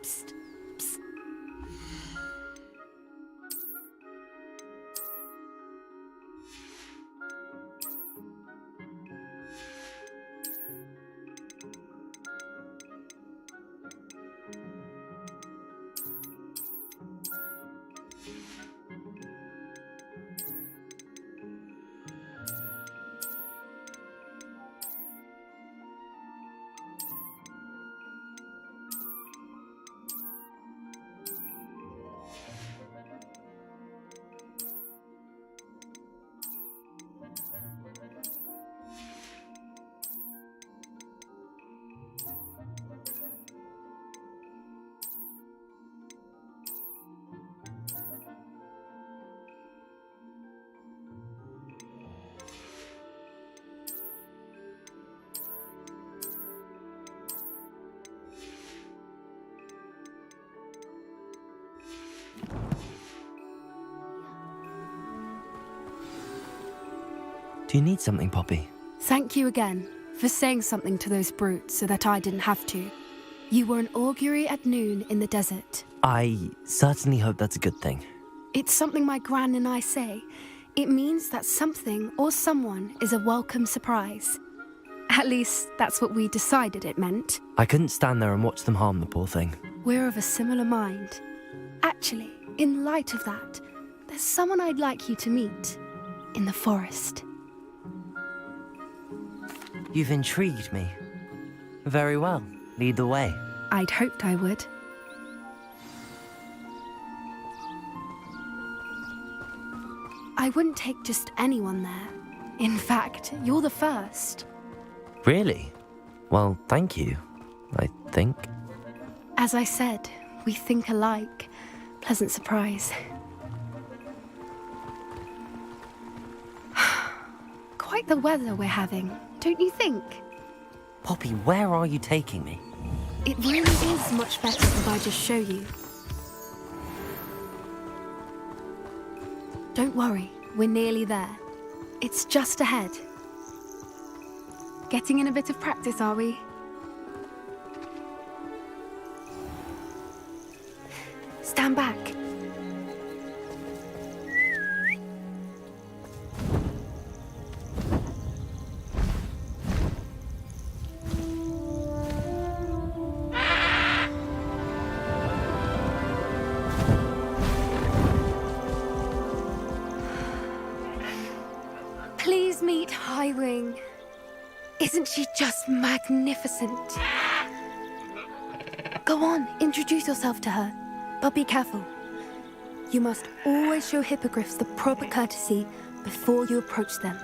Psst, psst. Do you need something, Poppy? Thank you again for saying something to those brutes so that I didn't have to. You were an augury at noon in the desert. I certainly hope that's a good thing. It's something my gran and I say. It means that something or someone is a welcome surprise. At least, that's what we decided it meant. I couldn't stand there and watch them harm the poor thing. We're of a similar mind. Actually, in light of that, there's someone I'd like you to meet. In the forest. You've intrigued me. Very well. Lead the way. I'd hoped I would. I wouldn't take just anyone there. In fact, you're the first. Really? Well, thank you, I think. As I said, we think alike. Pleasant surprise. Quite the weather we're having, don't you think? Poppy, where are you taking me? It really is much better if I just show you. Don't worry, we're nearly there. It's just ahead. Getting in a bit of practice, are we? Stand back. Please meet Highwing. Isn't she just magnificent? Go on, introduce yourself to her. But be careful. You must always show hippogriffs the proper courtesy before you approach them.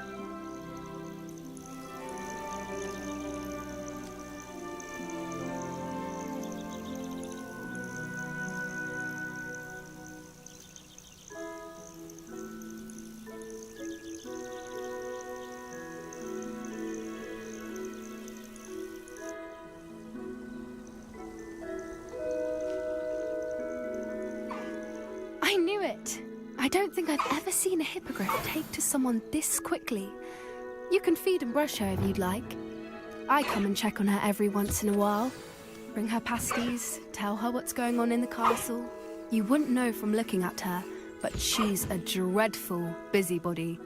I knew it! I don't think I've ever seen a hippogriff take to someone this quickly. You can feed and brush her if you'd like. I come and check on her every once in a while. Bring her pasties, tell her what's going on in the castle. You wouldn't know from looking at her, but she's a dreadful busybody.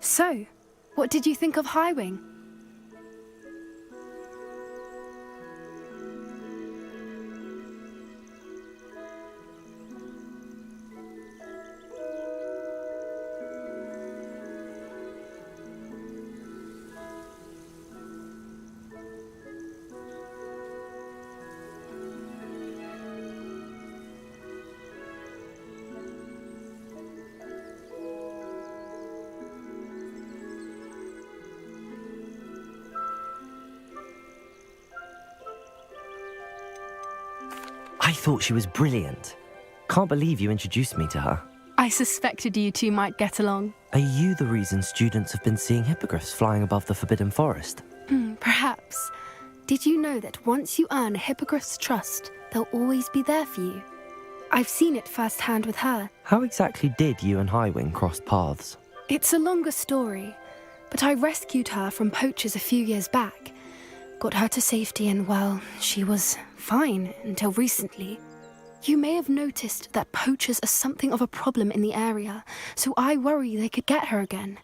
So, what did you think of Highwing? I thought she was brilliant. Can't believe you introduced me to her. I suspected you two might get along. Are you the reason students have been seeing hippogriffs flying above the Forbidden Forest? Perhaps. Did you know that once you earn a hippogriff's trust, they'll always be there for you? I've seen it firsthand with her. How exactly did you and Highwing cross paths? It's a longer story, but I rescued her from poachers a few years back. Got her to safety and, well, she was fine until recently. You may have noticed that poachers are something of a problem in the area, so I worry they could get her again.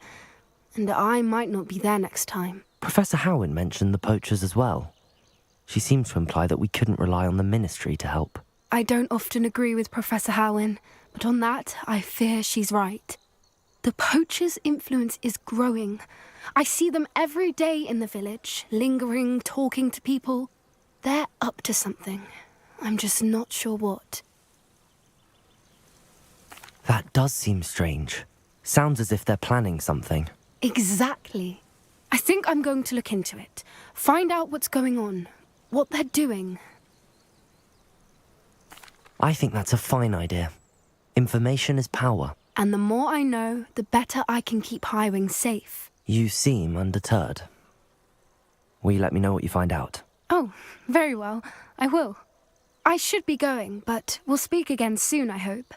And I might not be there next time. Professor Howin mentioned the poachers as well. She seemed to imply that we couldn't rely on the Ministry to help. I don't often agree with Professor Howin, but on that, I fear she's right. The poachers' influence is growing. I see them every day in the village, lingering, talking to people. They're up to something. I'm just not sure what. That does seem strange. Sounds as if they're planning something. Exactly. I think I'm going to look into it. Find out what's going on, what they're doing. I think that's a fine idea. Information is power. And the more I know, the better I can keep Highwing safe. You seem undeterred. Will you let me know what you find out? Oh, very well. I will. I should be going, but we'll speak again soon, I hope.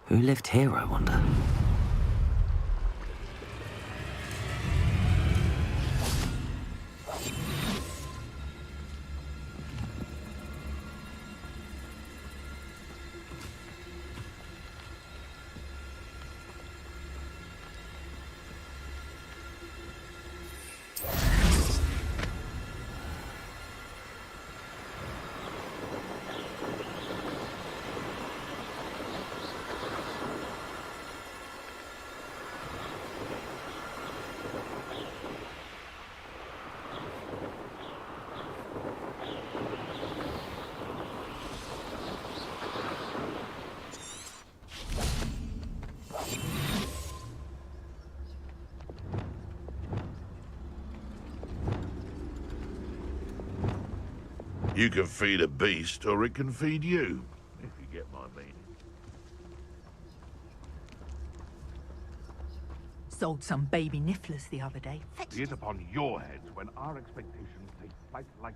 Who lived here, I wonder? You can feed a beast, or it can feed you, if you get my meaning. Sold some baby nifflers the other day. Be it upon your heads when our expectations take flight like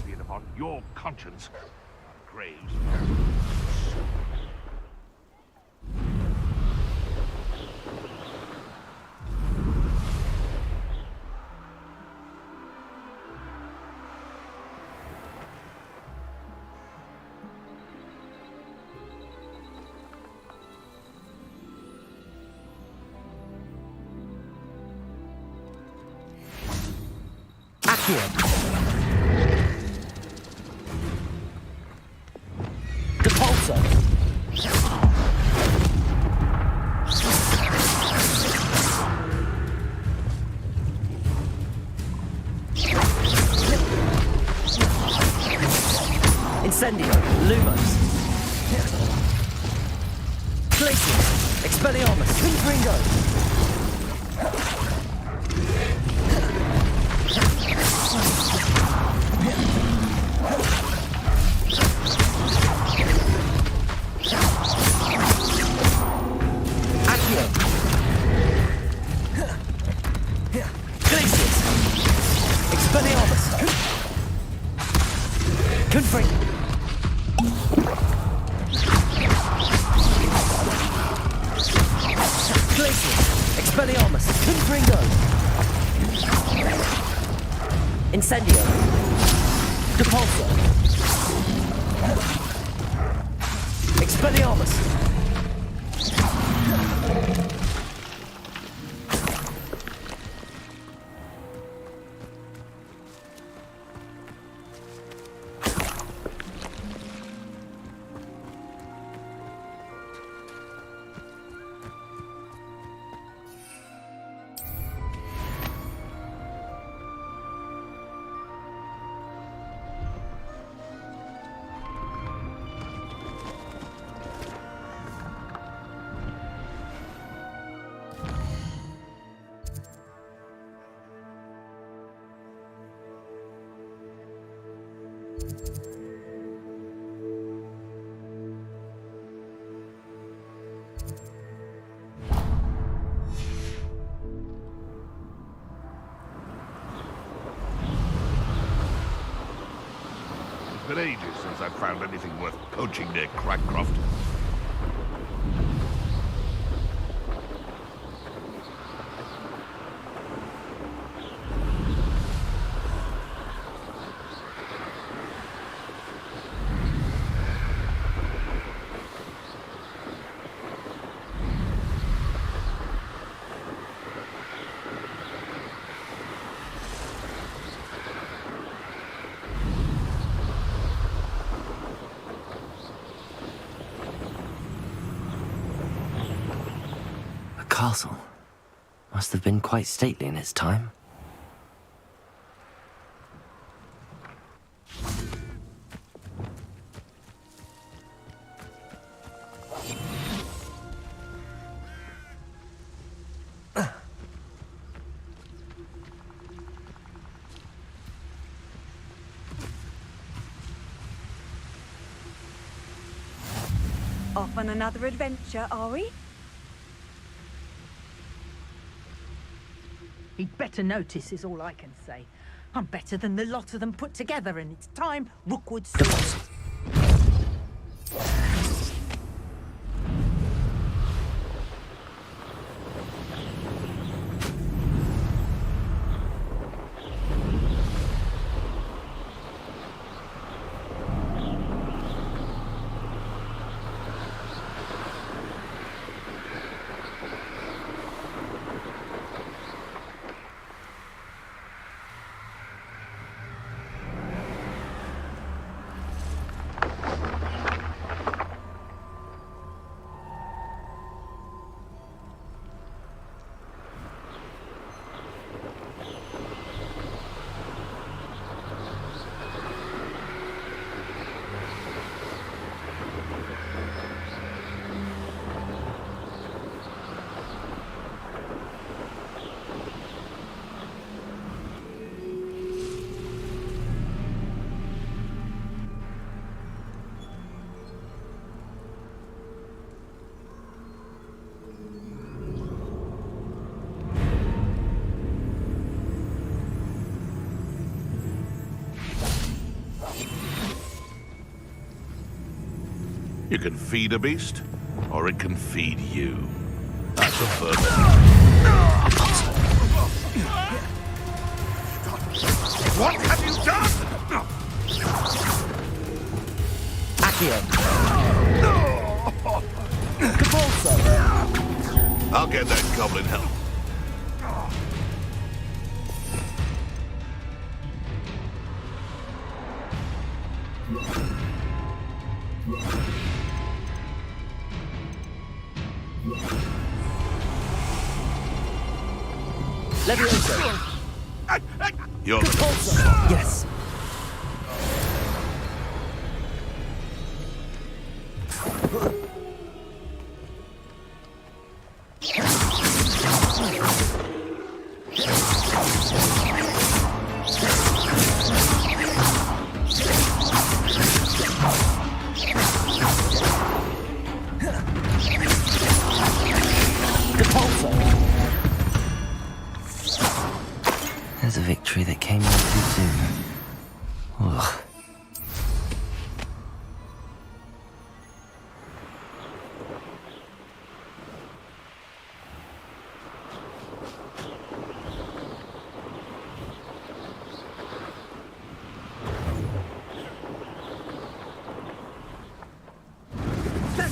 be it upon your conscience, our graves. Accio. Depulso. Incendio. Lumos. Glacius. Expelliarmus. Confringo. Incendio. Depulso. Expelliarmus. It's been ages since I've found anything worth poaching near Crackcroft. Castle. Must have been quite stately in its time. Off on another adventure, are we? He'd better notice is all I can say. I'm better than the lot of them put together, and it's time Rookwood saw. You can feed a beast, or it can feed you. That's a first. What have you done? Accio. Capulso. I'll get that goblin help. Levioso. You're the Capulso. Yes. There's a victory that came all too soon. Ugh.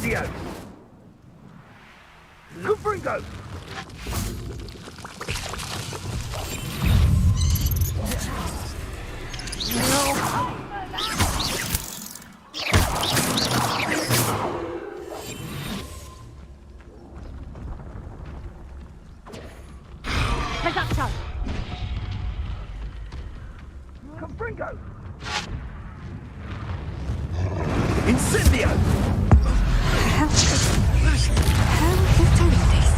Incendio! Confringo! Presaccio! Confringo! Incendio! How are you doing this?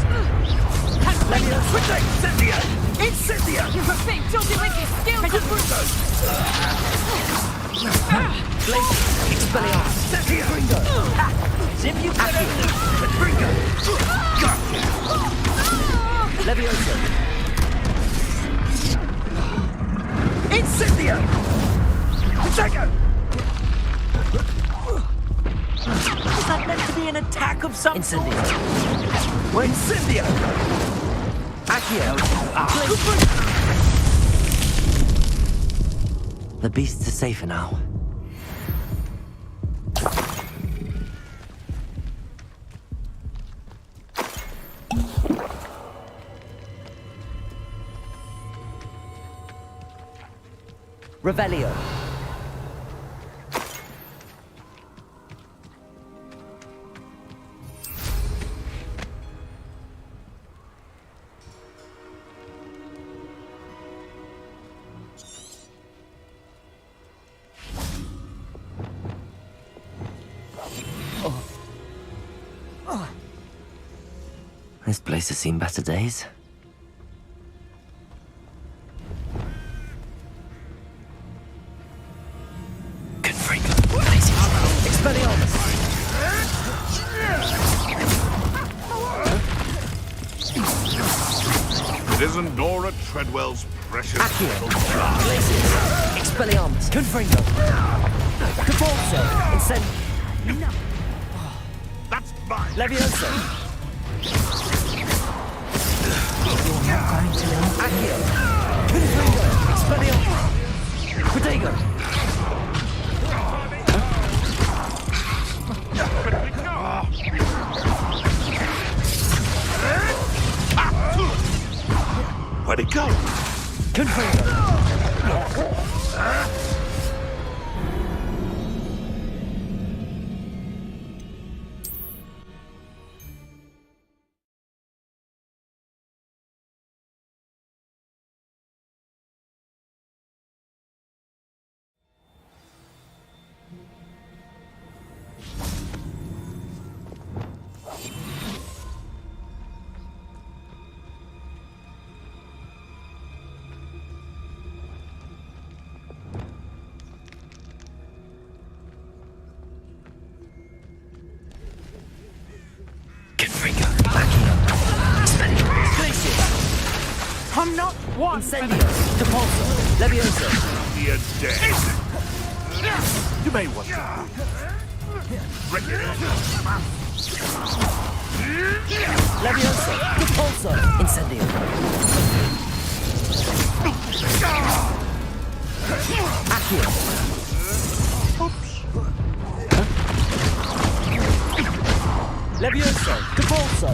Levioso! Incendio! Incendio! You have been talking with your skills! Confringo! Expelliarmus. Incendio! Zip you better! Confringo! Gotcha! Levioso. Incendio! Protego! Is that meant to be an attack of some sort? Incendio! Accio. The beasts are safer now. Revelio. This place has seen better days. Confringo. Expelliarmus. It isn't Nora Treadwell's precious. Accio. Expelliarmus. Confringo. Capulso. Incend. That's mine. Levioso. Accio. Confringo. Expelliarmus. Protego. Where'd it go? Confringo. Confringo. Accio. Expelliarmus. I'm not one. Incendio. Capulso. Levioso. You're dead. You may want to. Levioso! Repulso! Incendio! Accio! Levioso! Repulso!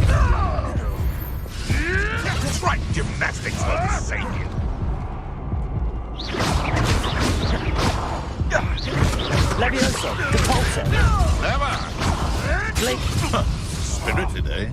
Right gymnastics will save you. Levioso! Repulso! Never! Blake! Spirited, eh?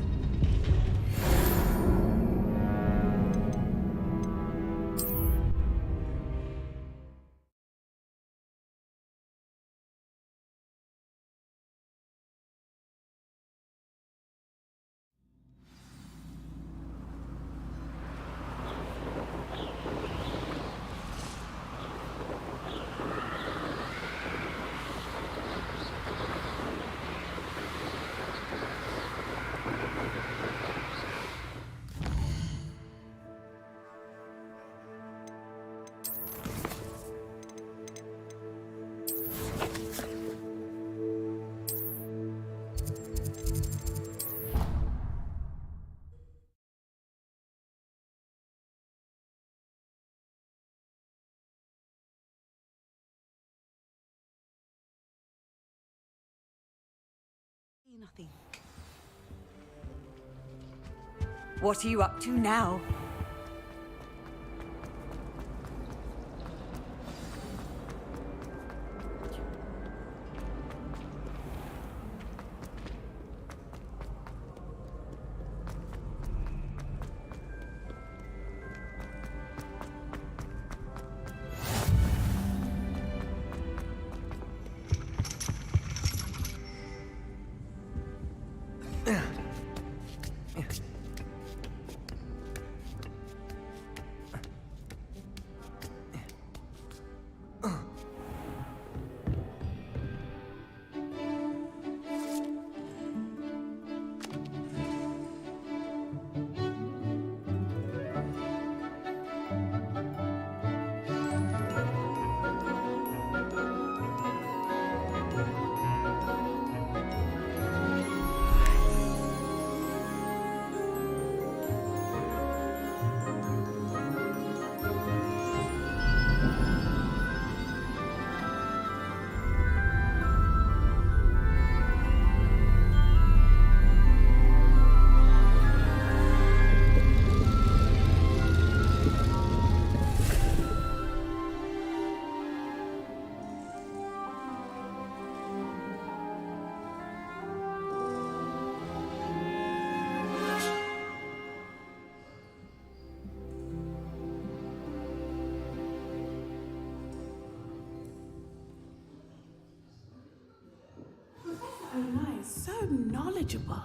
Nothing. What are you up to now? So knowledgeable.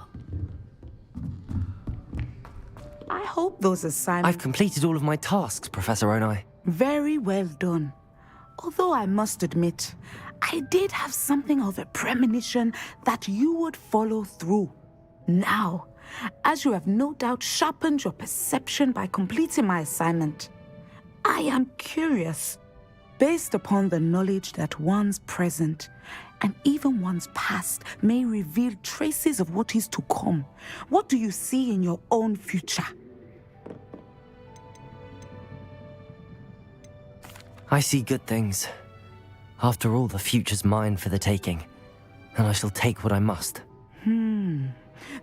I hope those assignments... I've completed all of my tasks, Professor Onai. Very well done. Although I must admit, I did have something of a premonition that you would follow through. Now, as you have no doubt sharpened your perception by completing my assignment, I am curious, based upon the knowledge that one's present and even one's past may reveal traces of what is to come. What do you see in your own future? I see good things. After all, the future's mine for the taking, and I shall take what I must.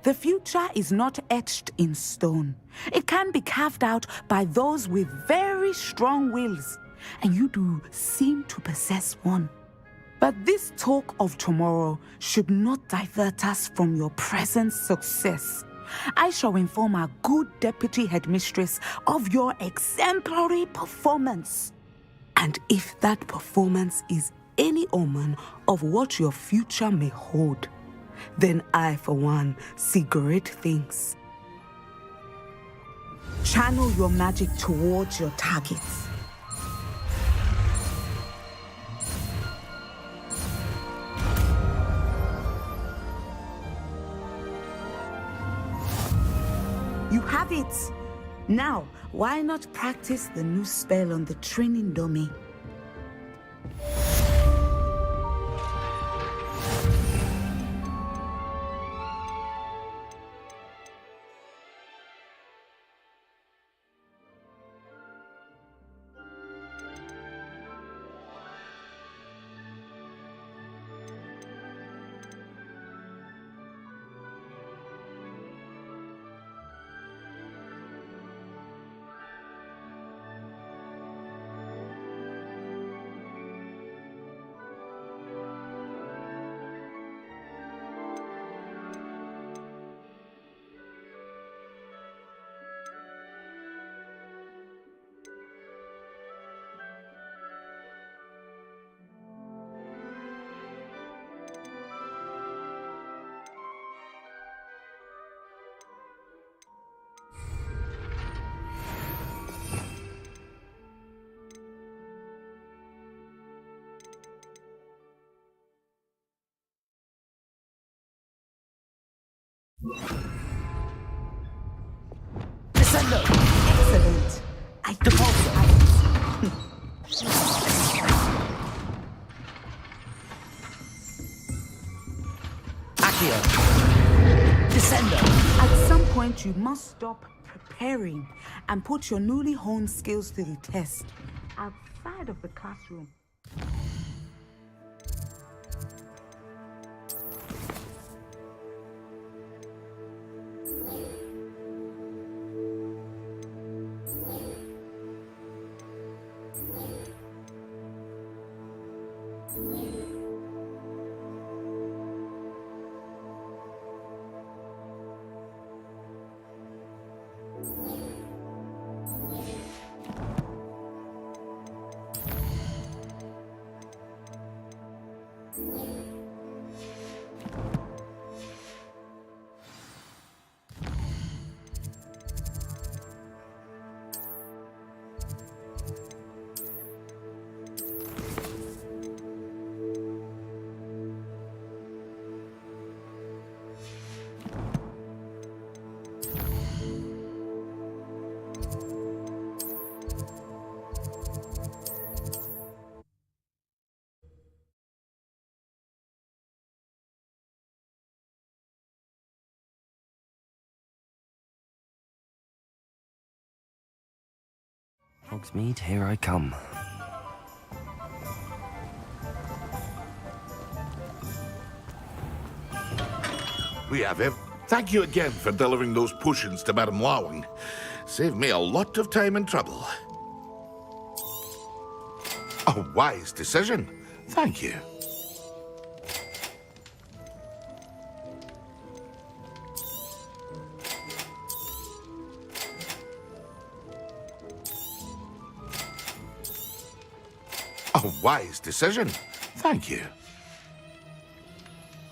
The future is not etched in stone. It can be carved out by those with very strong wills, and you do seem to possess one. But this talk of tomorrow should not divert us from your present success. I shall inform our good deputy headmistress of your exemplary performance. And if that performance is any omen of what your future may hold, then I, for one, see great things. Channel your magic towards your targets. You have it! Now, why not practice the new spell on the training dummy? Descendo! Excellent. I Accio! Descendo! At some point, you must stop preparing and put your newly honed skills to the test outside of the classroom. Hogsmeade, here I come. We have him. Thank you again for delivering those potions to Madame Lawing. Saved me a lot of time and trouble. A wise decision. Thank you. A wise decision. Thank you.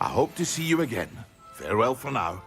I hope to see you again. Farewell for now.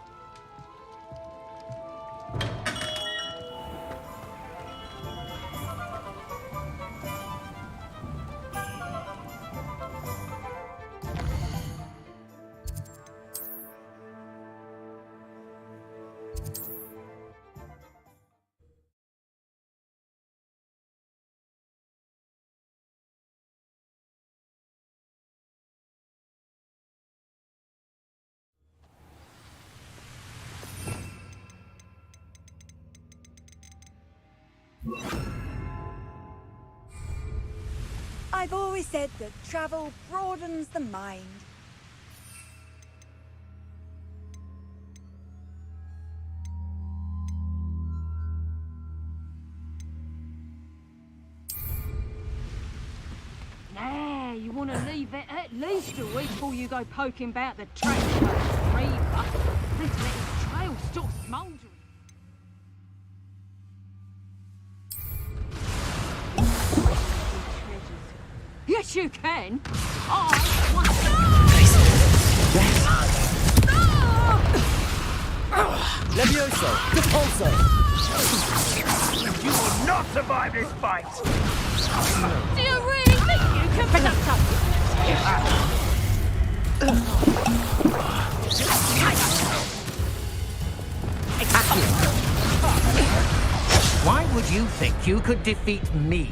I've always said that travel broadens the mind. Nah, you want to leave it at least a week before you go poking about the train Reaver. Let's let his trail stop smouldering. Yes, you can. I want Levioso! Depulso! You will not survive this fight! Do you really think you can pick up Why would you think you could defeat me?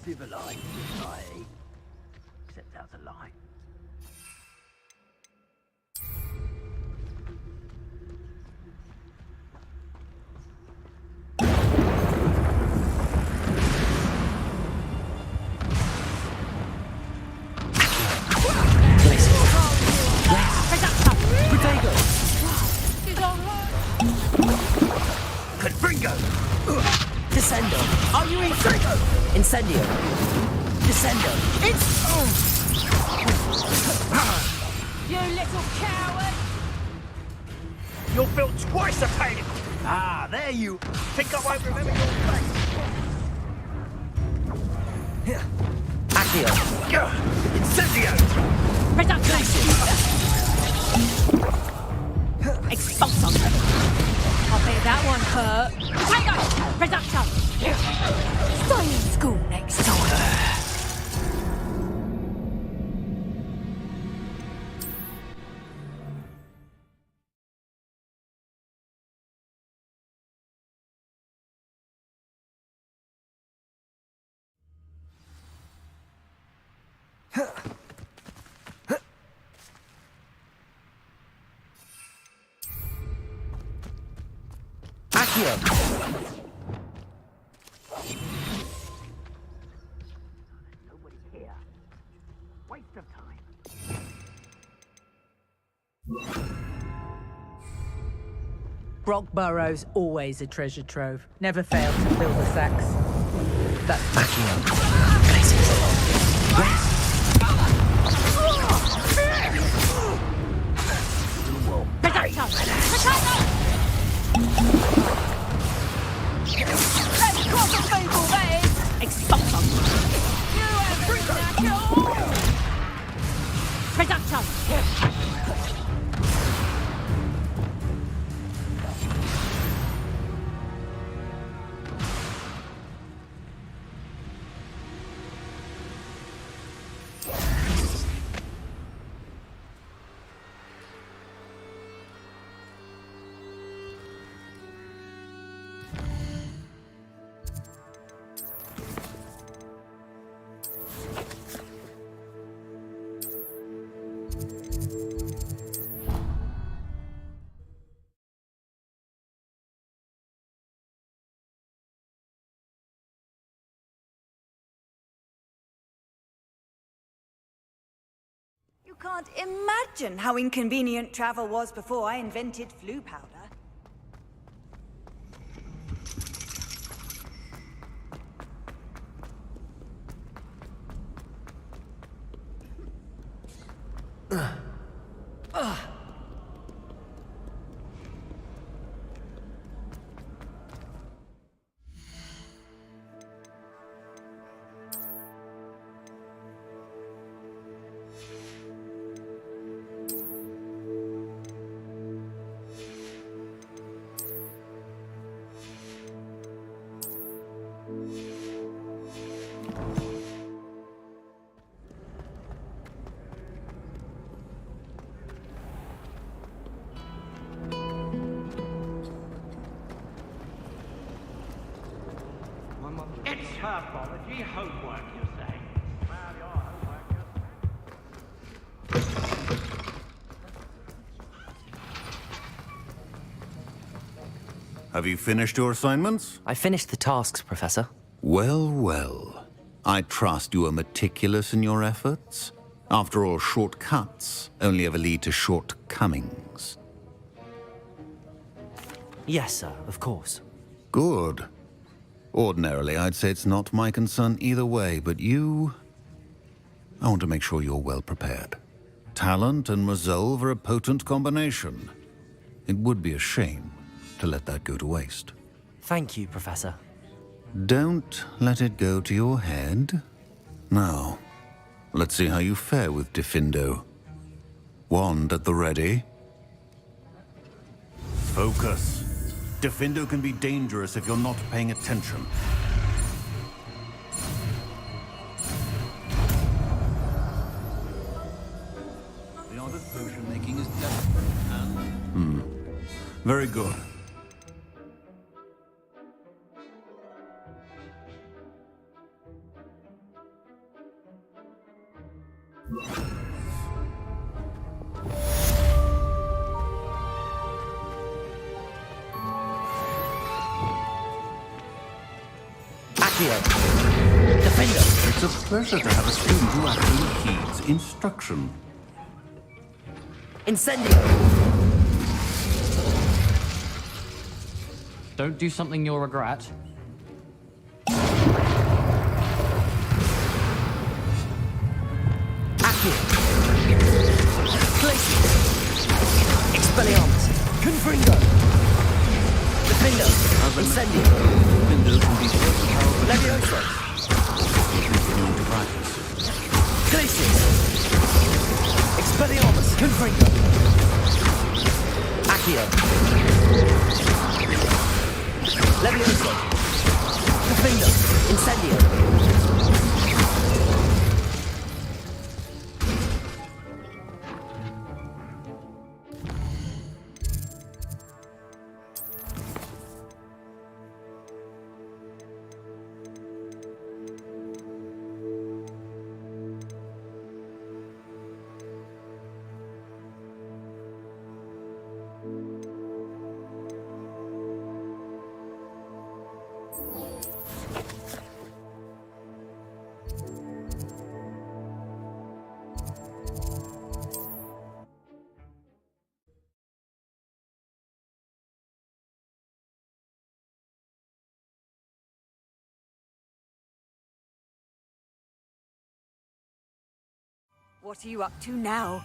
Civilized society. Except that's a lie. Descendo! Are you Incendio! Descendo! You little coward! You're built twice a pain! Ah, there you... Think I won't remember your face? Accio! Incendio! Reduction! Expulsum! I bet that one hurt. Potato! Reduction! Science school next time! Accio! Nobody here. Waste of time. Brock Burrow's always a treasure trove. Never failed to fill the sacks. That's Accio! Reduction! Potato! Let's cross the people, that is! Expulsum! You have written our kill! Reduction! You can't imagine how inconvenient travel was before I invented flu powder. It's herpology homework, you say? Well, your homework Have you finished your assignments? I finished the tasks, Professor. Well, well. I trust you are meticulous in your efforts. After all, shortcuts only ever lead to shortcomings. Yes, sir, of course. Good. Ordinarily, I'd say it's not my concern either way, but you... I want to make sure you're well prepared. Talent and resolve are a potent combination. It would be a shame to let that go to waste. Thank you, Professor. Don't let it go to your head. Now, let's see how you fare with Diffindo. Wand at the ready. Focus. Diffindo can be dangerous if you're not paying attention. The art of potion making is desperate and... Very good. It's a pleasure to have a student who actually heeds instruction. Incendio! Don't do something you'll regret. Profundo. Incendio. Levioso. Continuing to practice. Glacius. Expelliarmus. Confringo. Accio. Levioso. Profundo. Incendio. What are you up to now?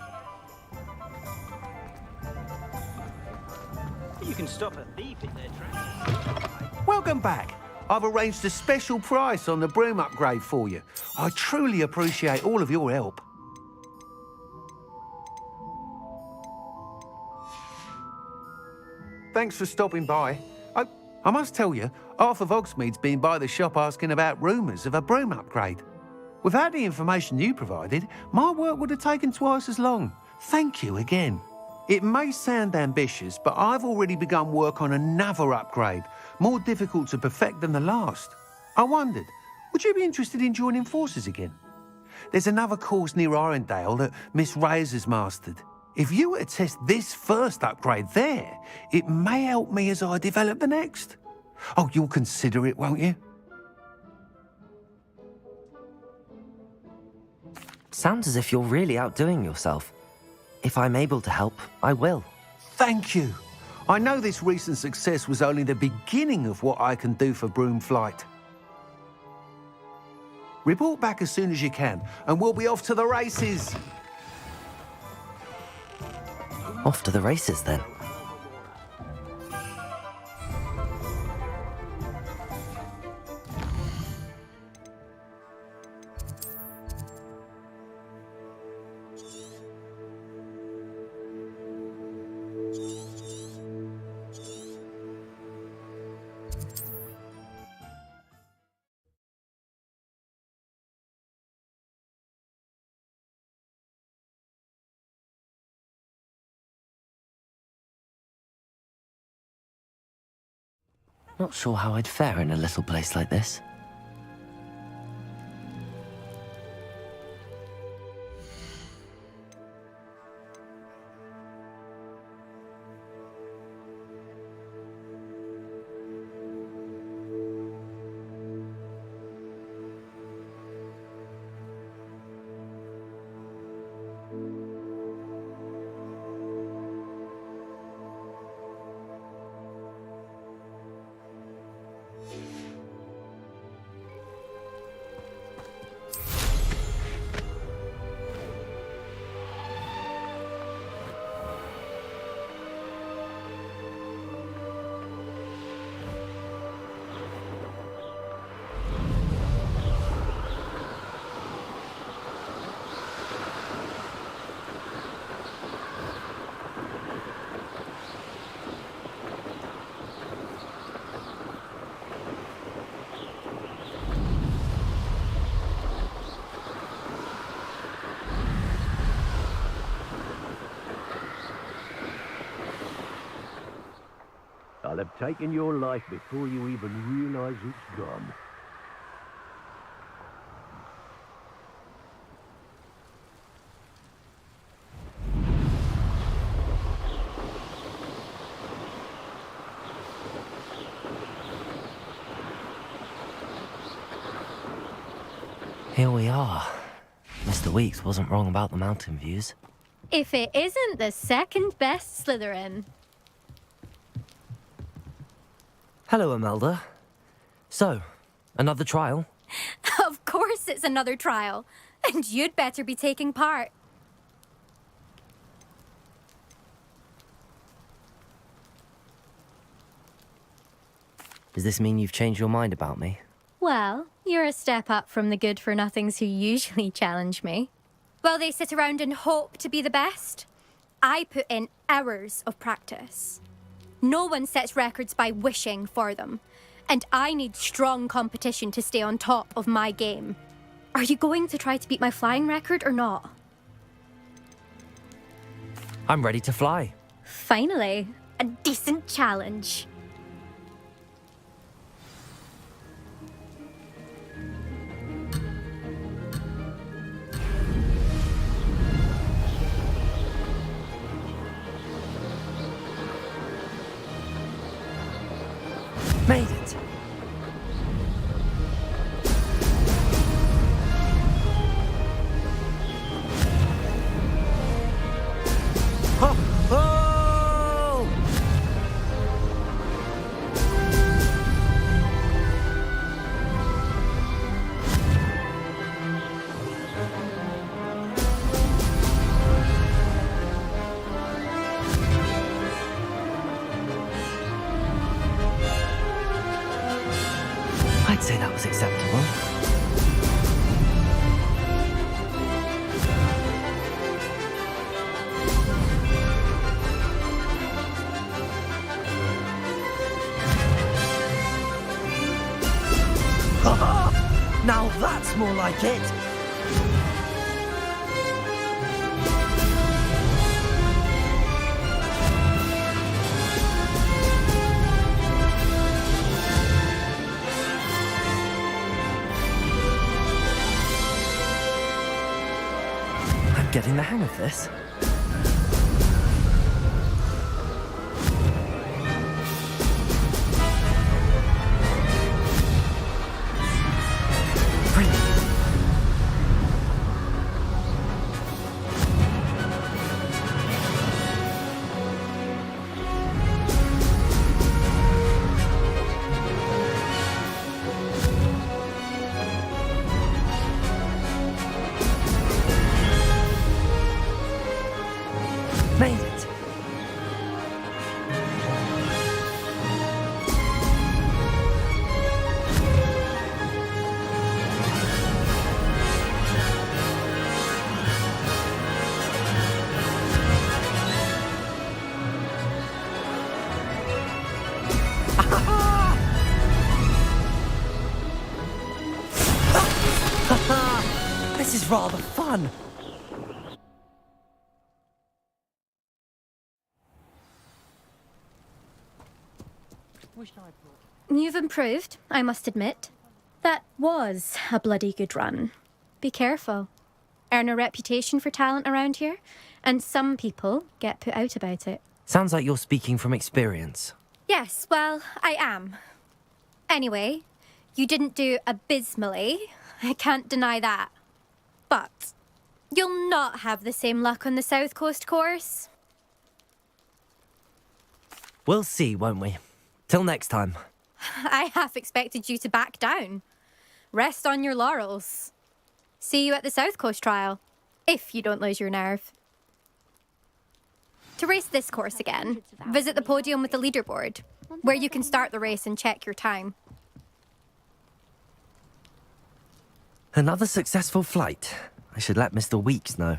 You can stop a thief in their tracks. Welcome back. I've arranged a special price on the broom upgrade for you. I truly appreciate all of your help. Thanks for stopping by. I must tell you, half of Hogsmeade's been by the shop asking about rumours of a broom upgrade. Without the information you provided, my work would have taken twice as long. Thank you again. It may sound ambitious, but I've already begun work on another upgrade, more difficult to perfect than the last. I wondered, would you be interested in joining forces again? There's another course near Arendale that Miss Reyes has mastered. If you were to test this first upgrade there, it may help me as I develop the next. Oh, you'll consider it, won't you? Sounds as if you're really outdoing yourself. If I'm able to help, I will. Thank you. I know this recent success was only the beginning of what I can do for Broomflight. Report back as soon as you can, and we'll be off to the races. Off to the races, then. Not sure how I'd fare in a little place like this. I'll have taken your life before you even realize it's gone. Here we are. Mr. Weeks wasn't wrong about the mountain views. If it isn't the second best Slytherin. Hello, Imelda. So, another trial? Of course it's another trial. And you'd better be taking part. Does this mean you've changed your mind about me? Well, you're a step up from the good-for-nothings who usually challenge me. While they sit around and hope to be the best, I put in hours of practice. No one sets records by wishing for them, and I need strong competition to stay on top of my game. Are you going to try to beat my flying record or not? I'm ready to fly. Finally, a decent challenge. Made it. Ho, ho! I'd say that was acceptable. Now that's more like it. I'm getting the hang of this. Made it. This is rather fun. You've improved, I must admit. That was a bloody good run. Be careful. Earn a reputation for talent around here, and some people get put out about it. Sounds like you're speaking from experience. Yes, well, I am. Anyway, you didn't do abysmally. I can't deny that. But you'll not have the same luck on the South Coast course. We'll see, won't we? Till next time. I half expected you to back down. Rest on your laurels. See you at the South Coast trial, if you don't lose your nerve. To race this course again, visit the podium with the leaderboard, where you can start the race and check your time. Another successful flight. I should let Mr. Weeks know.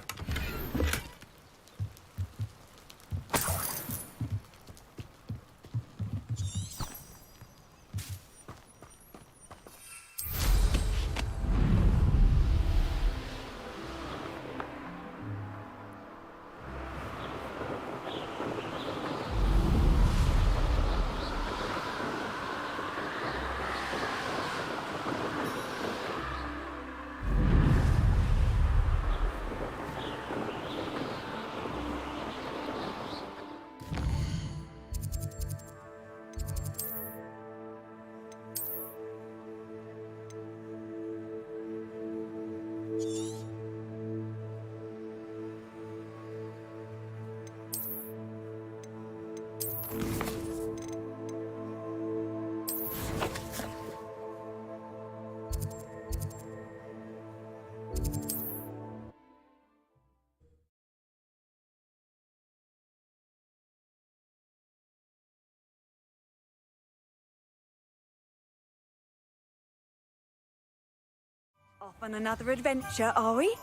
Off on another adventure, are we?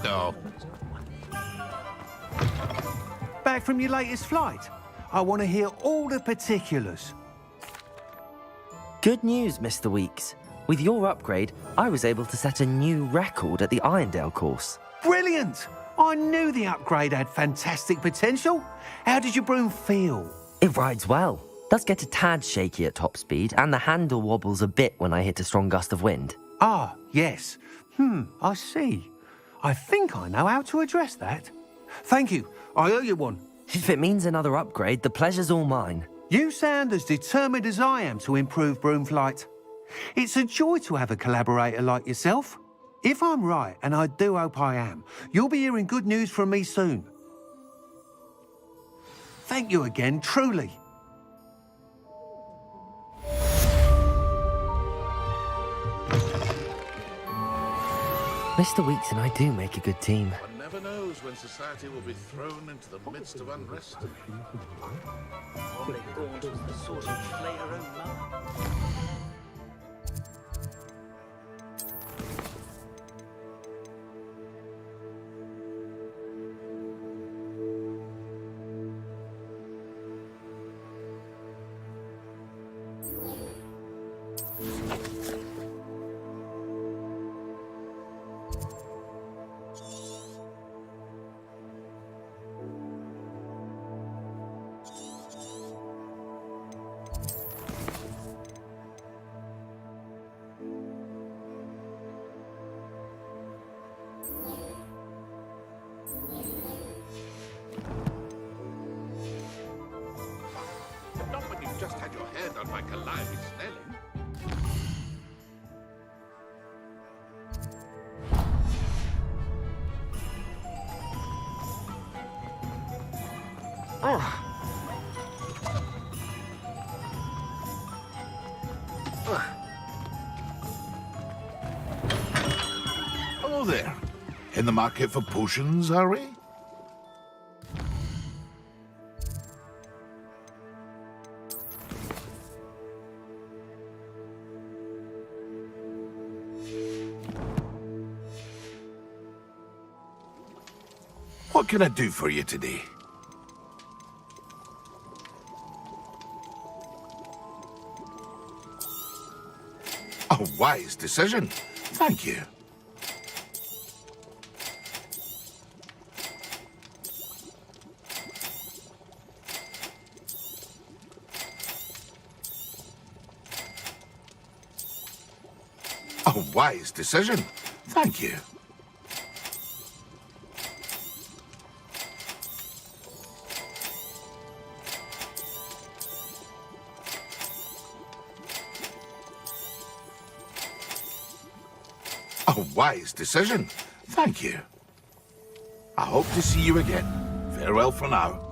No. Back from your latest flight? I want to hear all the particulars. Good news, Mr. Weeks. With your upgrade, I was able to set a new record at the Irondale course. Brilliant! I knew the upgrade had fantastic potential. How did your broom feel? It rides well. Does get a tad shaky at top speed, and the handle wobbles a bit when I hit a strong gust of wind. Ah, yes. I see. I think I know how to address that. Thank you. I owe you one. If it means another upgrade, the pleasure's all mine. You sound as determined as I am to improve broom flight. It's a joy to have a collaborator like yourself. If I'm right, and I do hope I am, you'll be hearing good news from me soon. Thank you again, truly. Mr. Weeks and I do make a good team. One never knows when society will be thrown into the midst of unrest. Not when you've just had your hair done by Calliope Snelling. Hello there. In the market for potions, are we? What can I do for you today? A wise decision. Thank you. A wise decision. Thank you. A wise decision. Thank you. I hope to see you again. Farewell for now.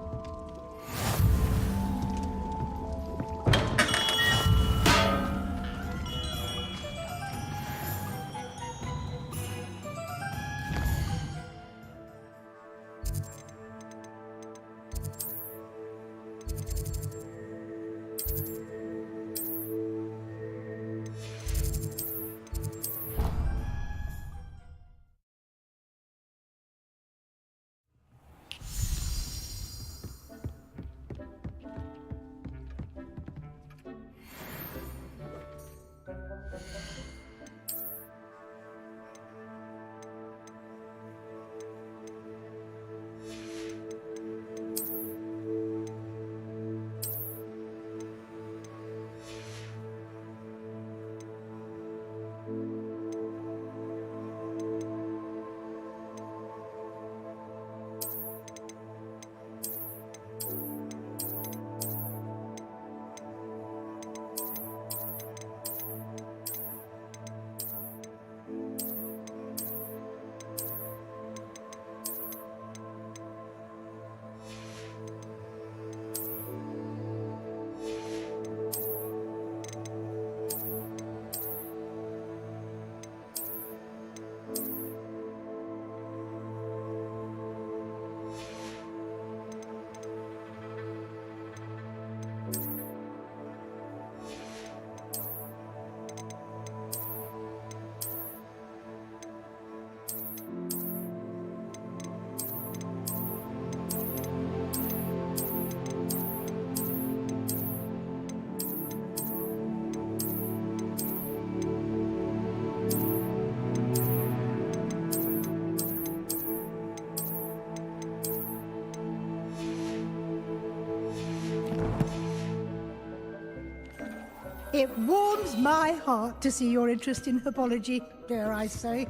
It warms my heart to see your interest in herbology, dare I say,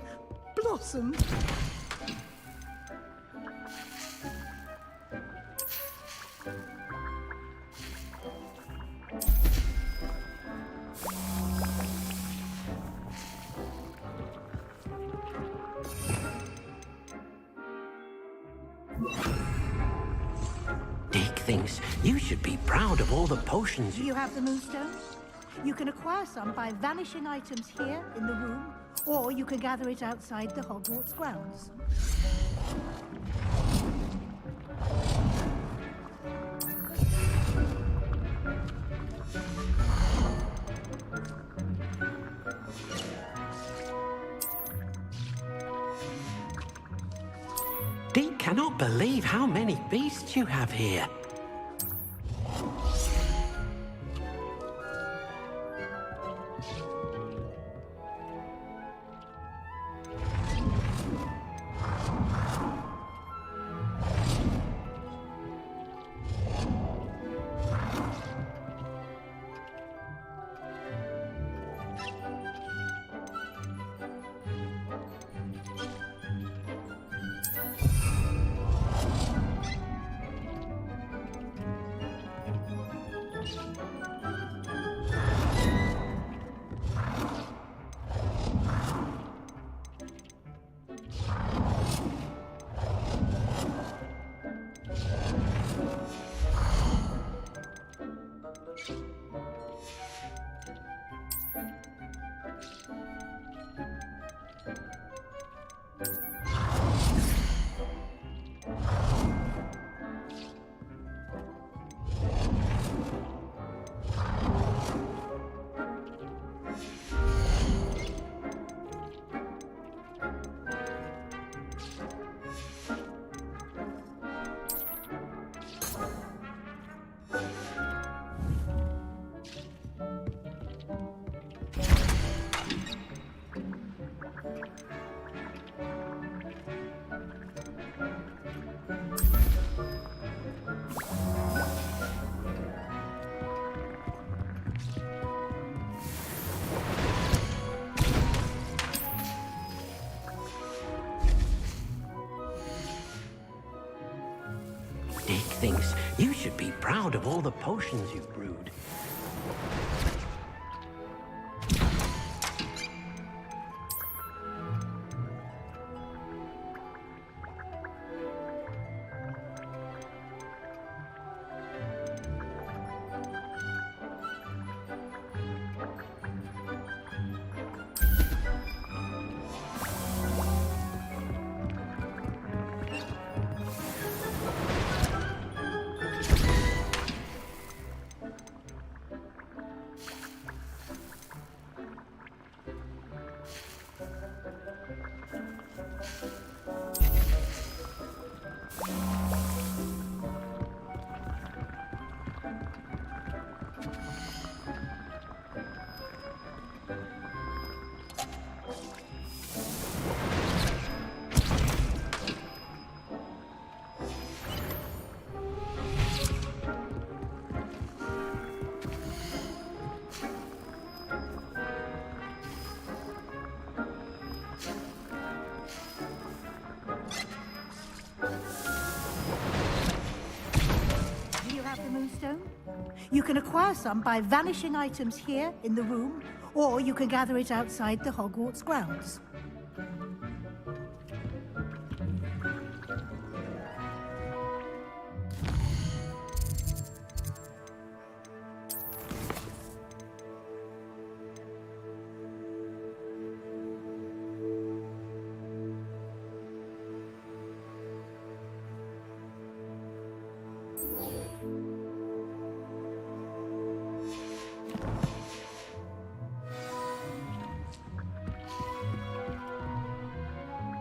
blossom. Dick thinks you should be proud of all the potions Do you have the moonstone? You can acquire some by vanishing items here in the room, or you can gather it outside the Hogwarts grounds. Dick cannot believe how many beasts you have here. Dick thinks you should be proud of all the potions you've brewed. You can acquire some by vanishing items here in the room, or you can gather it outside the Hogwarts grounds.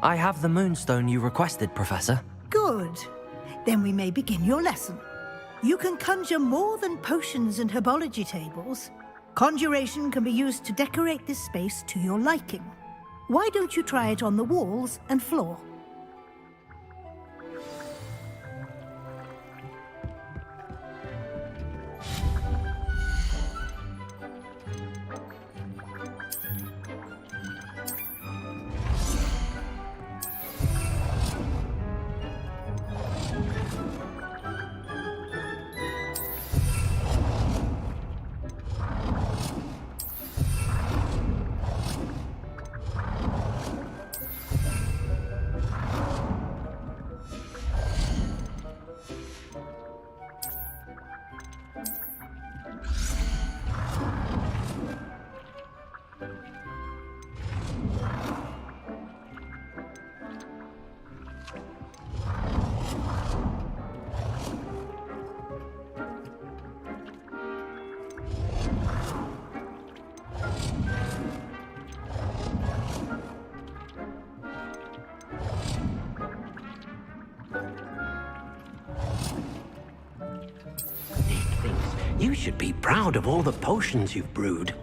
I have the moonstone you requested, Professor. Good. Then we may begin your lesson. You can conjure more than potions and herbology tables. Conjuration can be used to decorate this space to your liking. Why don't you try it on the walls and floor? Dick thinks you should be proud of all the potions you've brewed.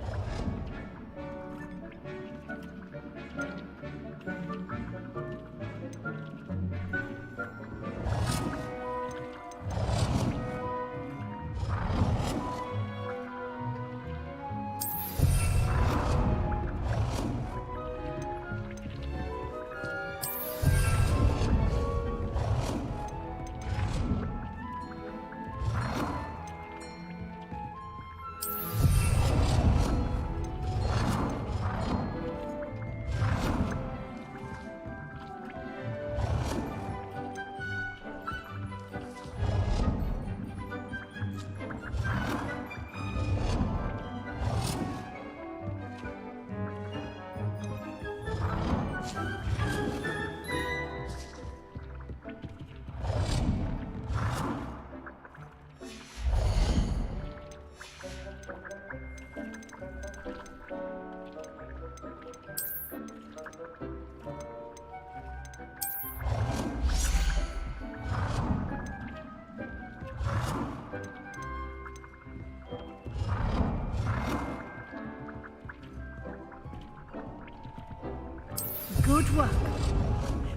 Good work.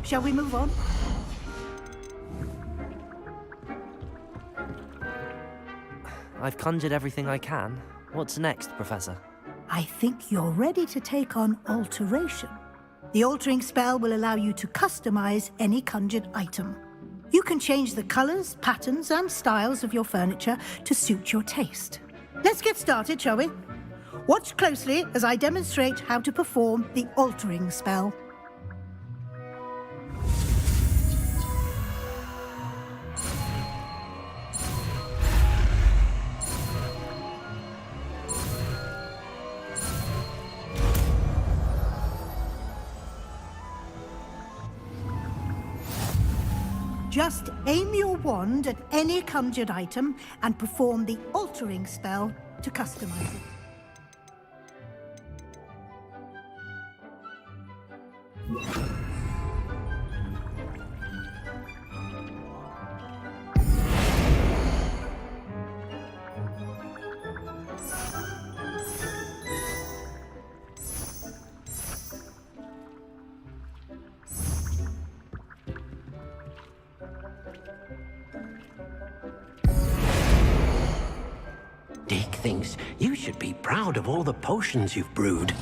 Shall we move on? I've conjured everything I can. What's next, Professor? I think you're ready to take on alteration. The altering spell will allow you to customize any conjured item. You can change the colors, patterns, and styles of your furniture to suit your taste. Let's get started, shall we? Watch closely as I demonstrate how to perform the altering spell. Just aim your wand at any conjured item and perform the altering spell to customize it. Dick thinks you should be proud of all the potions you've brewed.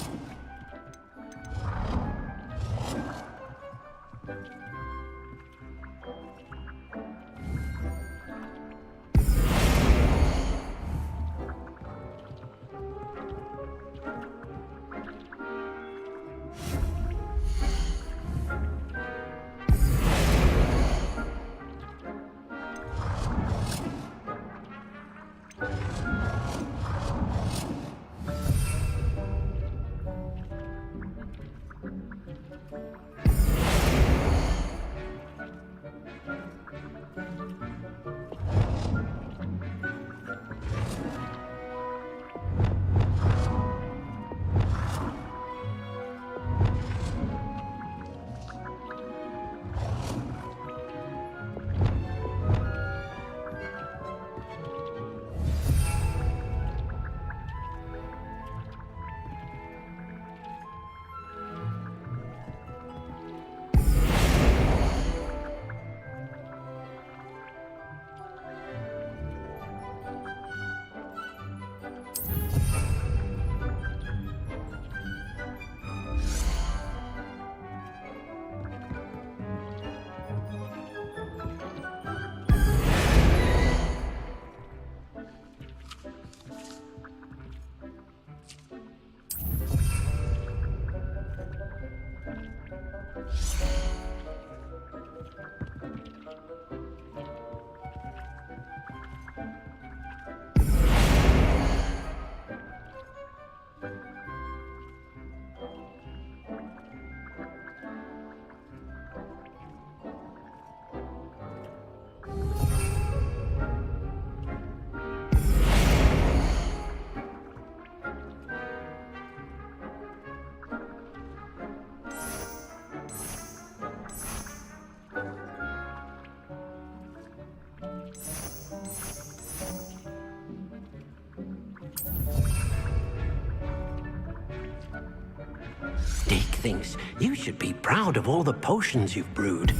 thinks you should be proud of all the potions you've brewed.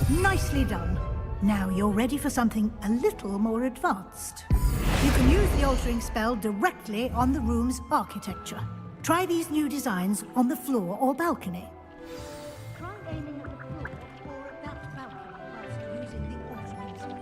Nicely done. Now you're ready for something a little more advanced. You can use the altering spell directly on the room's architecture. Try these new designs on the floor or balcony. Try aiming at the floor or at that balcony whilst using the altering spell.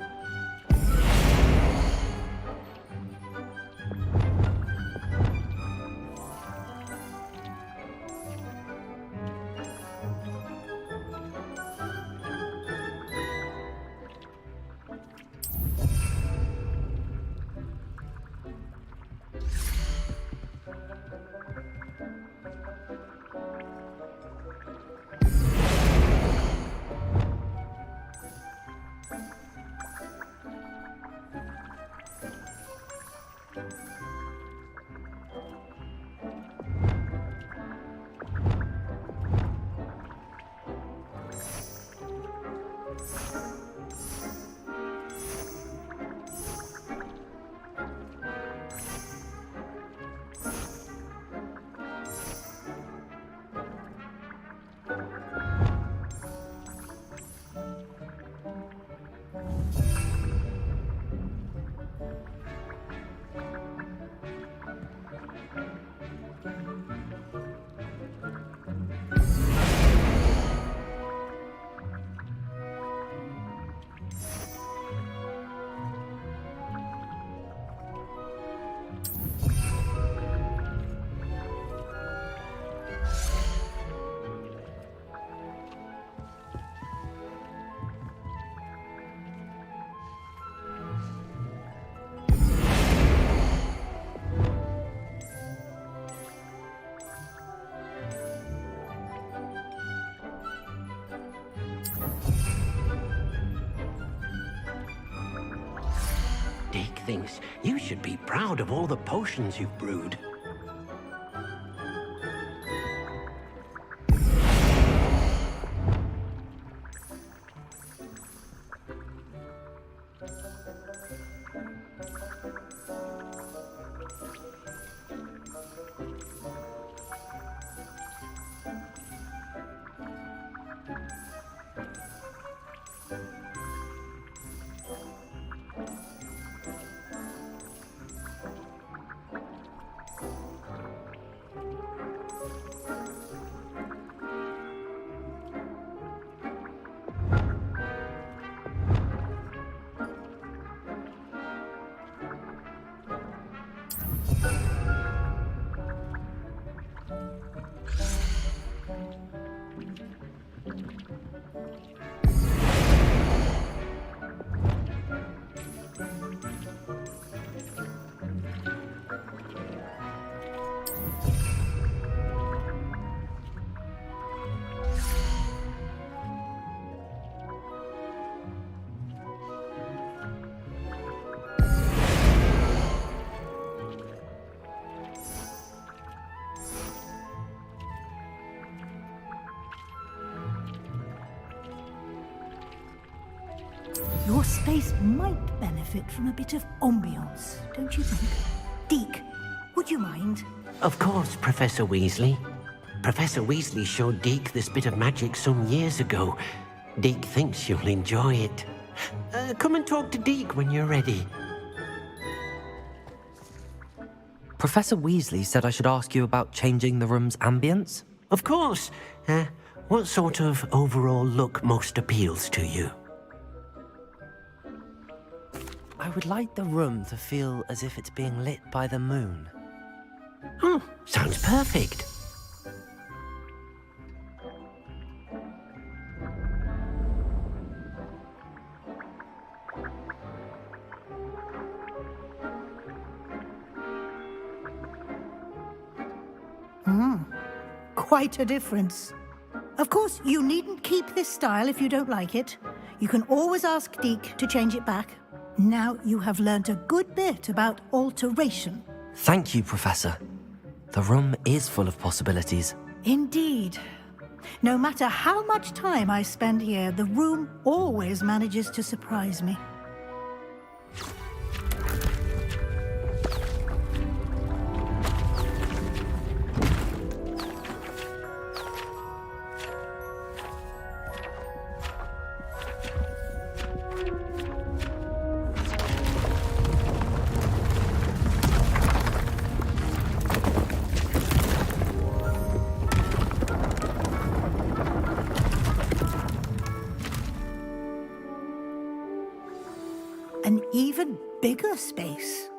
Dick thinks you should be proud of all the potions you've brewed. Your space might benefit from a bit of ambiance, don't you think? Deke, would you mind? Of course, Professor Weasley. Professor Weasley showed Deke this bit of magic some years ago. Deke thinks you'll enjoy it. Come and talk to Deke when you're ready. Professor Weasley said I should ask you about changing the room's ambience? Of course. What sort of overall look most appeals to you? I would like the room to feel as if it's being lit by the moon. Oh, sounds perfect. Quite a difference. Of course, you needn't keep this style if you don't like it. You can always ask Deke to change it back. Now you have learnt a good bit about alteration. Thank you, Professor. The room is full of possibilities. Indeed. No matter how much time I spend here, the room always manages to surprise me. An even bigger space.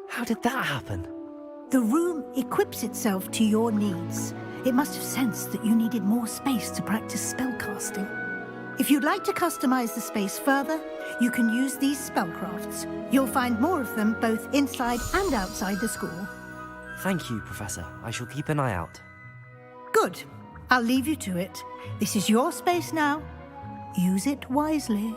How did that happen? The room equips itself to your needs. It must have sensed that you needed more space to practice spellcasting. If you'd like to customize the space further, you can use these spellcrafts. You'll find more of them both inside and outside the school. Thank you, Professor. I shall keep an eye out. Good. I'll leave you to it. This is your space now. Use it wisely.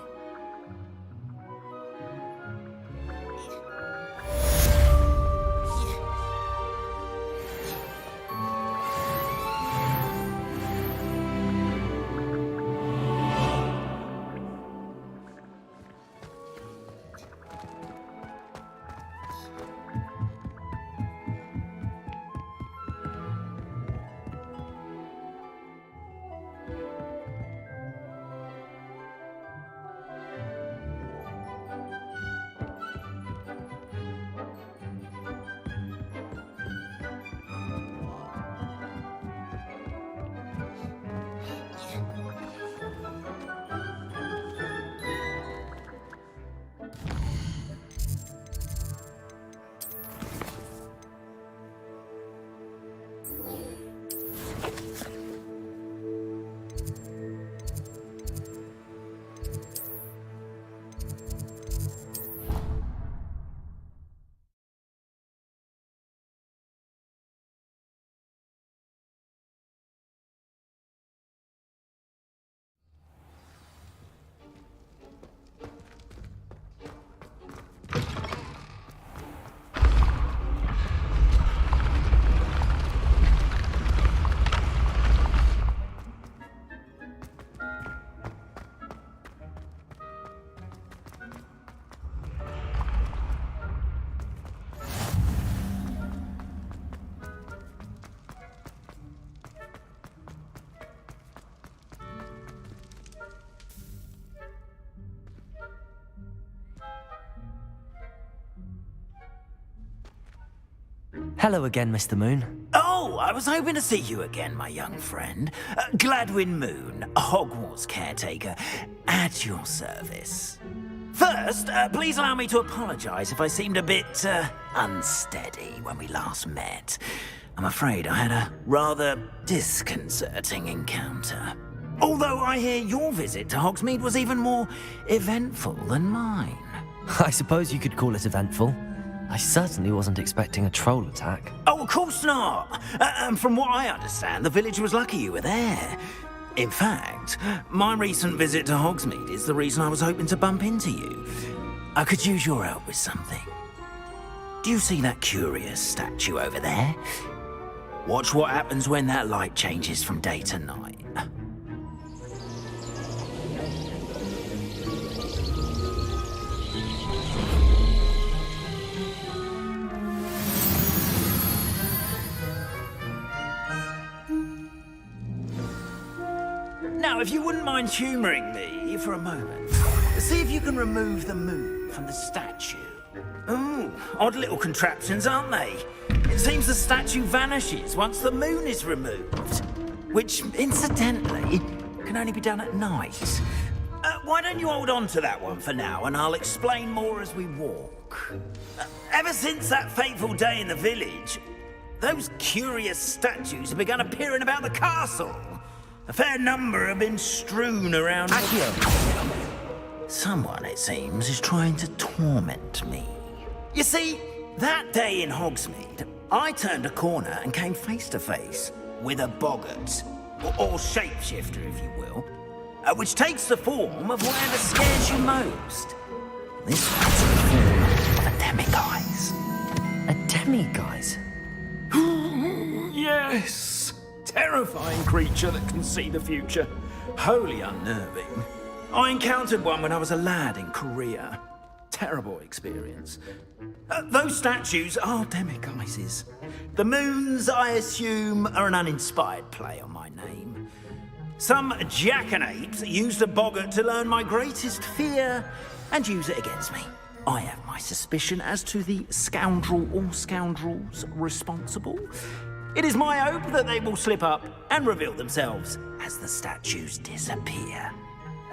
Hello again, Mr. Moon. Oh, I was hoping to see you again, my young friend. Gladwin Moon, Hogwarts caretaker, at your service. First, please allow me to apologize if I seemed a bit, unsteady when we last met. I'm afraid I had a rather disconcerting encounter. Although I hear your visit to Hogsmeade was even more eventful than mine. I suppose you could call it eventful. I certainly wasn't expecting a troll attack. Oh, of course not. And from what I understand, the village was lucky you were there. In fact, my recent visit to Hogsmeade is the reason I was hoping to bump into you. I could use your help with something. Do you see that curious statue over there? Watch what happens when that light changes from day to night. Now, if you wouldn't mind humouring me for a moment, see if you can remove the moon from the statue. Ooh, odd little contraptions, aren't they? It seems the statue vanishes once the moon is removed, which, incidentally, can only be done at night. Why don't you hold on to that one for now, and I'll explain more as we walk. Ever since that fateful day in the village, those curious statues have begun appearing about the castle. A fair number have been strewn around. Someone, it seems, is trying to torment me. You see, that day in Hogsmeade, I turned a corner and came face to face with a boggart, or shapeshifter, if you will, which takes the form of whatever scares you most. This one's in the form of a demiguise. A demiguise? Yes! terrifying creature that can see the future. Wholly unnerving. I encountered one when I was a lad in Korea. Terrible experience. Those statues are demiguises. The moons, I assume, are an uninspired play on my name. Some jackanapes used a boggart to learn my greatest fear and use it against me. I have my suspicion as to the scoundrel or scoundrels responsible. It is my hope that they will slip up and reveal themselves as the statues disappear.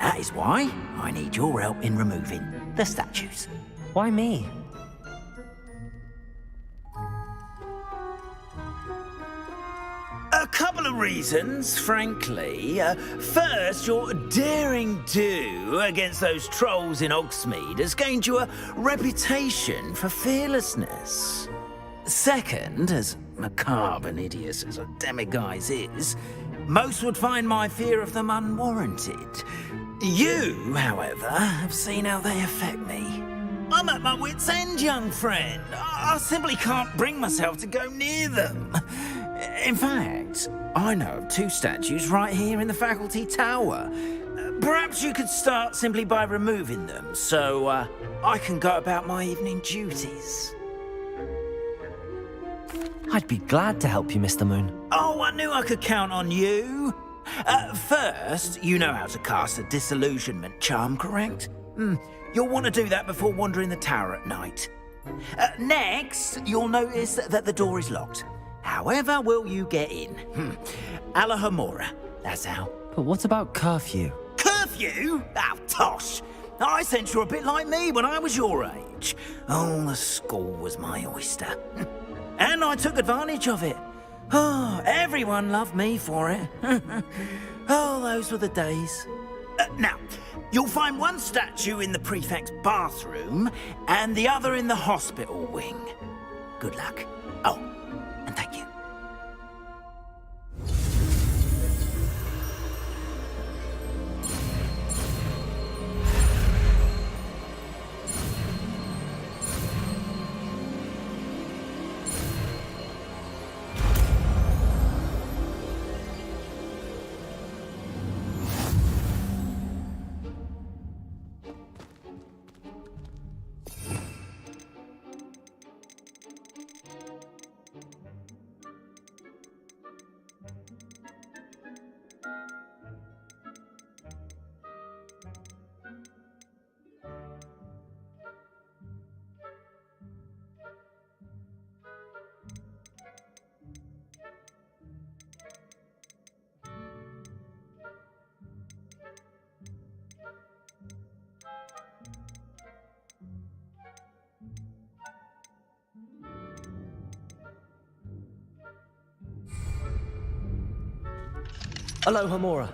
That is why I need your help in removing the statues. Why me? A couple of reasons, frankly. First, your daring do against those trolls in Hogsmeade has gained you a reputation for fearlessness. Second, as macabre and hideous as a demiguise is, most would find my fear of them unwarranted. You, however, have seen how they affect me. I'm at my wit's end, young friend. I simply can't bring myself to go near them. In fact, I know of 2 statues right here in the faculty tower. Perhaps you could start simply by removing them, so I can go about my evening duties. I'd be glad to help you, Mr. Moon. Oh, I knew I could count on you. First, you know how to cast a disillusionment charm, correct? You'll want to do that before wandering the tower at night. Next, you'll notice that the door is locked. However will you get in? Alahomora, that's how. But what about curfew? Curfew? Oh, tosh. I sense you're a bit like me when I was your age. Oh, the school was my oyster. And I took advantage of it. Oh, everyone loved me for it. Oh, those were the days. Now, you'll find one statue in the prefect's bathroom and the other in the hospital wing. Good luck. Oh, and thank you. Alohomora.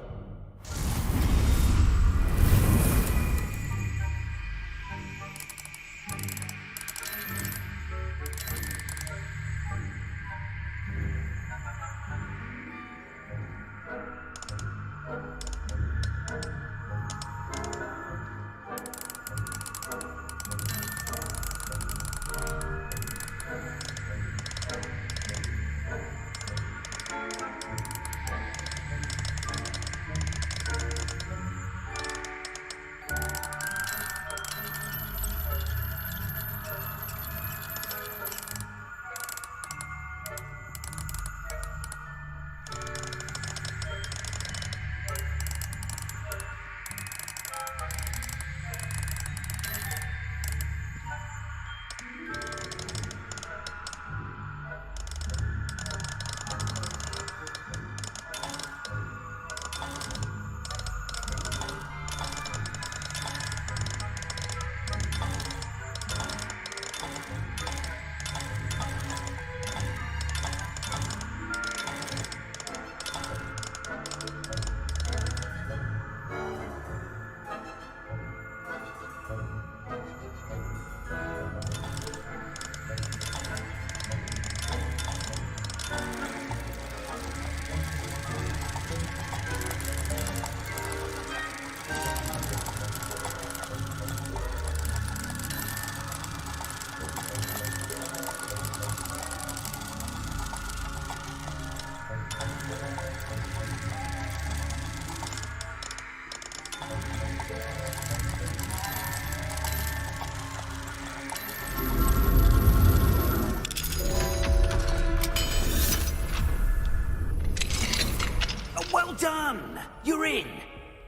done! You're in!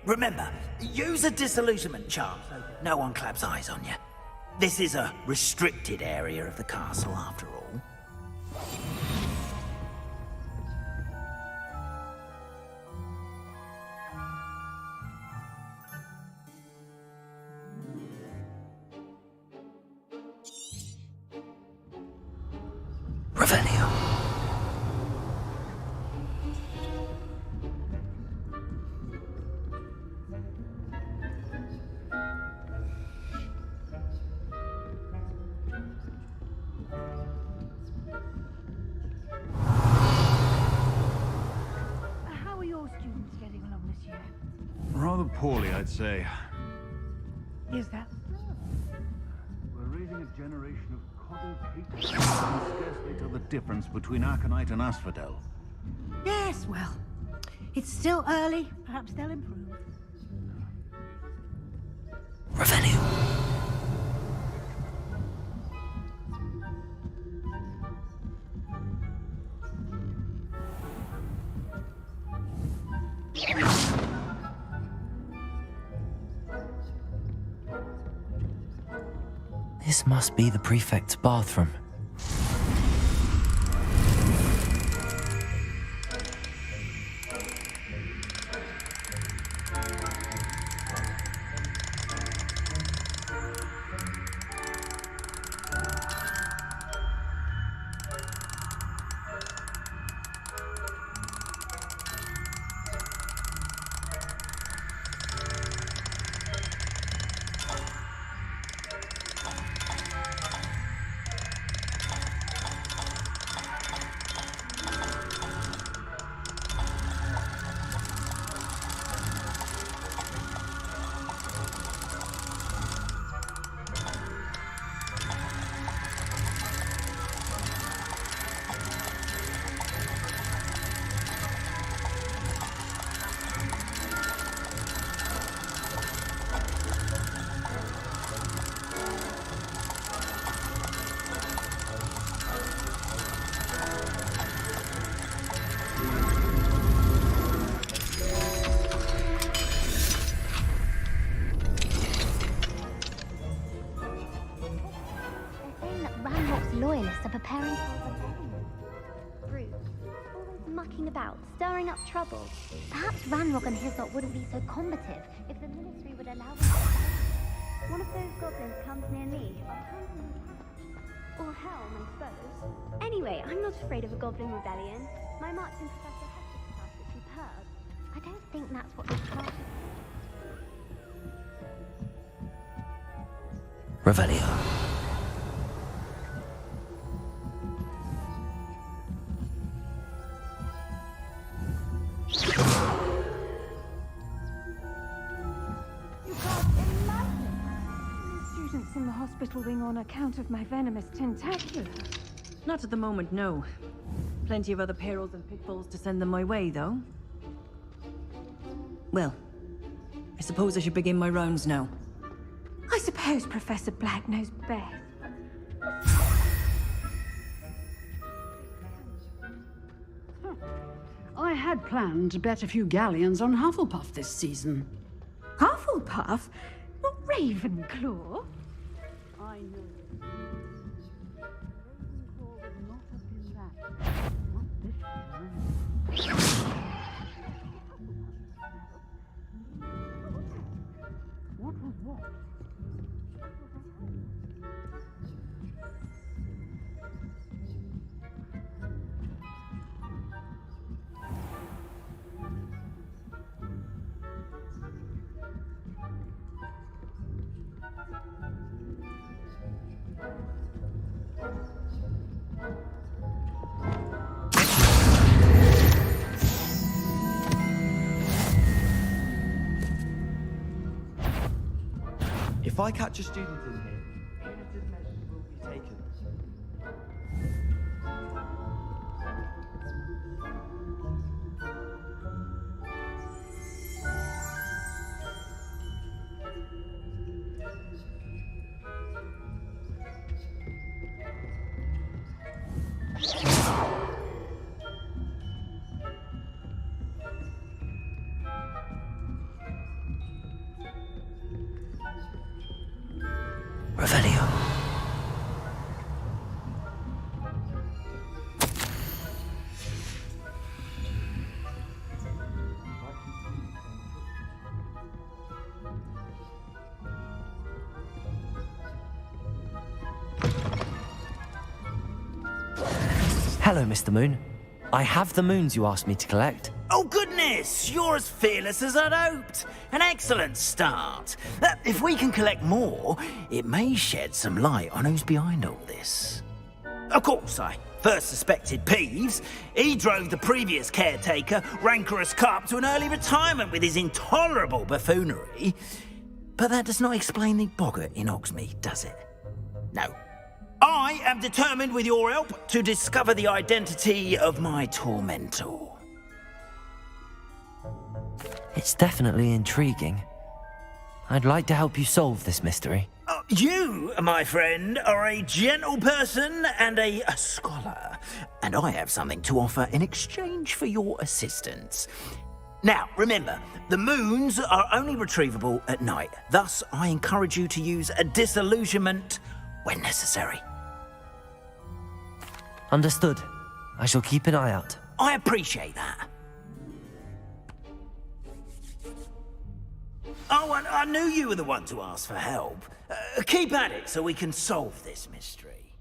Remember, use a disillusionment charm so no one claps eyes on you. This is a restricted area of the castle, after all. Revelio. How are your students getting along this year? Rather poorly, I'd say. Is that We're raising a generation of coddled people who can scarcely tell the difference between Arcanite and Asphodel. Yes, well, it's still early. Perhaps they'll improve. Revelio. This must be the prefect's bathroom. Loyalists are preparing for a rebellion. Rude. Always mucking about, stirring up trouble. Perhaps Ranrock and his lot wouldn't be so combative if the ministry would allow them to. One of those goblins comes near me, I'll hand him a catch. Or Helm, I suppose. Anyway, I'm not afraid of a goblin rebellion. My marching Professor Hector's class is superb. I don't think that's what this class is. Revelio. Students in the hospital wing on account of my venomous tentacular. Not at the moment, no. Plenty of other perils and pitfalls to send them my way, though. Well, I suppose I should begin my rounds now. I suppose Professor Black knows best. I had planned to bet a few galleons on Hufflepuff this season. Hufflepuff? Not Ravenclaw? I know. Ravenclaw would not have been that. Not this time. What was what? If I catch a student in here, punitive measures will be taken. Revelio. Hello, Mr. Moon. I have the moons you asked me to collect. Oh, goodness! You're as fearless as I'd hoped. An excellent start. If we can collect more, it may shed some light on who's behind all this. Of course, I first suspected Peeves. He drove the previous caretaker, Rancorous Carp, to an early retirement with his intolerable buffoonery. But that does not explain the boggart in Hogsmeade, does it? No. I am determined, with your help, to discover the identity of my tormentor. It's definitely intriguing. I'd like to help you solve this mystery. You, my friend, are a gentle person and a scholar, and I have something to offer in exchange for your assistance. Now, remember, the moons are only retrievable at night. Thus, I encourage you to use a disillusionment when necessary. Understood. I shall keep an eye out. I appreciate that. Oh, and I knew you were the one to ask for help. Keep at it so we can solve this mystery.